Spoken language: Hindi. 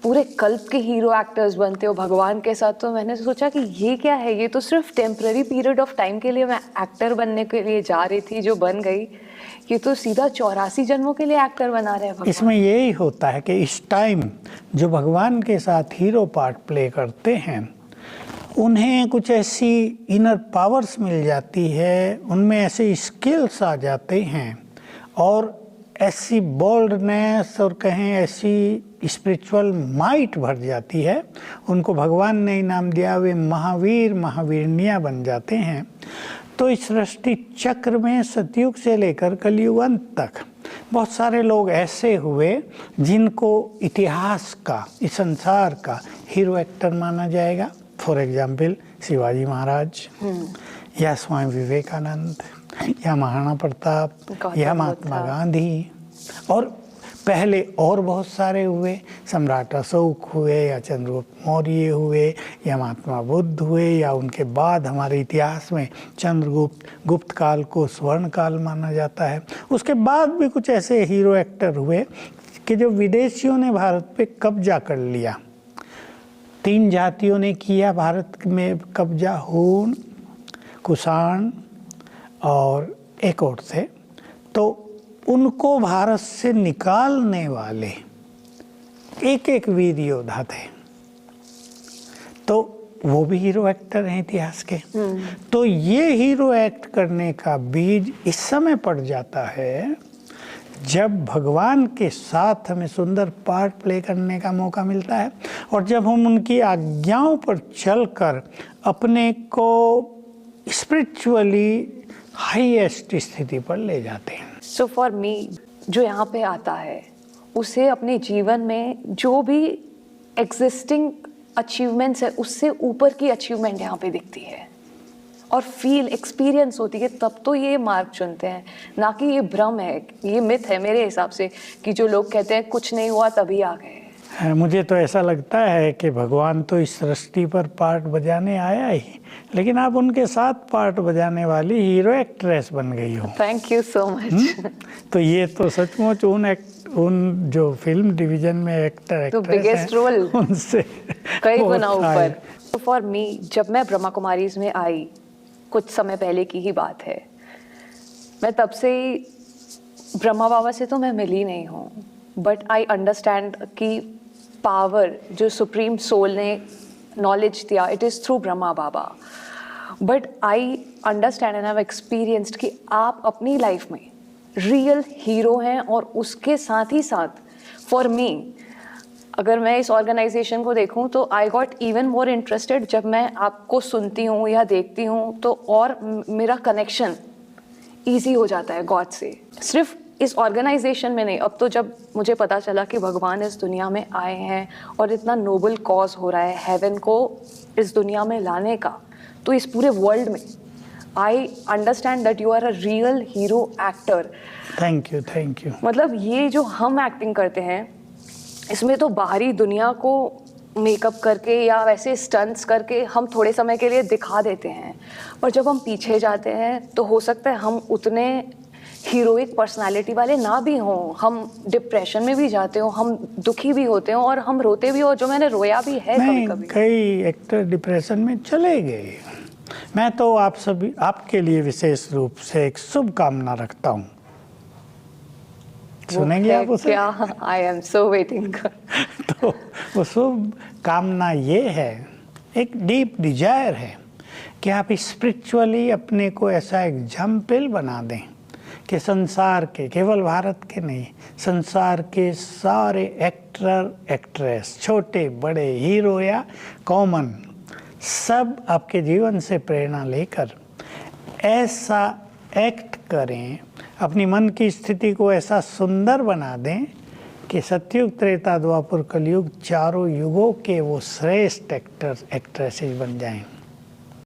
पूरे कल्प के हीरो एक्टर्स बनते हो भगवान के साथ, तो मैंने सोचा कि ये क्या है, ये तो सिर्फ टेम्पररी पीरियड ऑफ टाइम के लिए मैं एक्टर बनने के लिए जा रही थी जो बन गई, ये तो सीधा 84 जन्मों के लिए एक्टर बना रहे हैं भगवान। इसमें यही होता है कि इस टाइम जो भगवान के साथ हीरो पार्ट प्ले करते हैं उन्हें कुछ ऐसी इनर पावर्स मिल जाती है, उनमें ऐसे स्किल्स आ जाते हैं और ऐसी बोल्डनेस और कहें ऐसी स्पिरिचुअल माइट भर जाती है, उनको भगवान ने इनाम दिया, वे महावीर महावीरनिया बन जाते हैं। तो इस सृष्टि चक्र में सतयुग से लेकर कलयुग अंत तक बहुत सारे लोग ऐसे हुए जिनको इतिहास का, इस संसार का हीरो एक्टर माना जाएगा। फॉर एग्जाम्पल शिवाजी महाराज या स्वामी विवेकानंद या महाराणा प्रताप या महात्मा गांधी, और पहले और बहुत सारे हुए, सम्राट अशोक हुए या चंद्रगुप्त मौर्य हुए या महात्मा बुद्ध हुए, या उनके बाद हमारे इतिहास में गुप्त काल को स्वर्ण काल माना जाता है। उसके बाद भी कुछ ऐसे हीरो एक्टर हुए कि जो विदेशियों ने भारत पे कब्जा कर लिया। 3 जातियों ने किया भारत में कब्जा, हूण, कुषाण और एक और थे। तो उनको भारत से निकालने वाले एक एक वीर योद्धा थे, तो वो भी हीरो एक्टर हैं इतिहास के। तो ये हीरो एक्ट करने का बीज इस समय पड़ जाता है जब भगवान के साथ हमें सुंदर पार्ट प्ले करने का मौका मिलता है और जब हम उनकी आज्ञाओं पर चलकर अपने को स्पिरिचुअली हाईएस्ट स्थिति पर ले जाते हैं। सो फॉर मी, जो यहाँ पे आता है उसे अपने जीवन में जो भी एग्जिस्टिंग अचीवमेंट्स है उससे ऊपर की अचीवमेंट यहाँ पे दिखती है और फील एक्सपीरियंस होती है, तब तो ये मार्ग चुनते हैं, ना कि ये भ्रम है, ये मिथ है मेरे हिसाब से कि जो लोग कहते हैं कुछ नहीं हुआ तभी आ गए। मुझे तो ऐसा लगता है कि भगवान तो इस सृष्टि पर पार्ट बजाने आया ही, लेकिन आप उनके साथ पार्ट बजाने वाली हीरो एक्ट्रेस बन गई हो। Thank you so much. तो ये तो सचमुच उन जो फिल्म डिवीजन में एक्टर तो बिगेस्ट रोल उनसे कई गुना ऊपर। तो फॉर मी, जब मैं ब्रह्मा कुमारीज में आई, कुछ समय पहले की ही बात है, मैं तब से ही ब्रह्मा बाबा से तो मैं मिली नहीं हूँ, बट आई अंडरस्टैंड कि पावर जो सुप्रीम सोल ने नॉलेज दिया, it is through Brahma Baba. But I understand and have experienced कि आप अपनी लाइफ में रियल हीरो हैं, और उसके साथ ही साथ फॉर मी, अगर मैं इस ऑर्गेनाइजेशन को देखूं तो I got even more interested जब मैं आपको सुनती हूँ या देखती हूँ, तो और मेरा कनेक्शन ईजी हो जाता है गॉड से। सिर्फ इस ऑर्गेनाइजेशन में नहीं, अब तो जब मुझे पता चला कि भगवान इस दुनिया में आए हैं और इतना नोबल कॉज हो रहा है हेवन को इस दुनिया में लाने का, तो इस पूरे वर्ल्ड में I understand that you are a real hero actor. Thank you. मतलब ये जो हम एक्टिंग करते हैं इसमें तो बाहरी दुनिया को मेकअप करके या वैसे स्टंट्स करके हम थोड़े समय के लिए दिखा देते हैं, पर जब हम पीछे जाते हैं तो हो सकता है हम उतने हीरोइक पर्सनालिटी वाले ना भी हों, हम डिप्रेशन में भी जाते हो, हम दुखी भी होते हो और हम रोते भी हो, जो मैंने रोया भी है कभी-कभी। कई एक्टर डिप्रेशन में चले गए। मैं तो आप सभी, आपके लिए विशेष रूप से एक शुभकामना रखता हूँ। सुनेंगे आप उसे? क्या? I am so waiting. तो वो शुभ कामना ये है, एक डीप डिजायर है कि आप स्पिरिचुअली अपने को ऐसा एग्जाम्पल बना दें कि संसार के, केवल भारत के नहीं, संसार के सारे एक्टर एक्ट्रेस, छोटे बड़े, हीरो या कॉमन, सब आपके जीवन से प्रेरणा लेकर ऐसा एक्ट करें, अपनी मन की स्थिति को ऐसा सुंदर बना दें कि सतयुग, त्रेता, द्वापर, कलयुग, चारों युगों के वो श्रेष्ठ एक्टर एक्ट्रेसेस बन जाएं।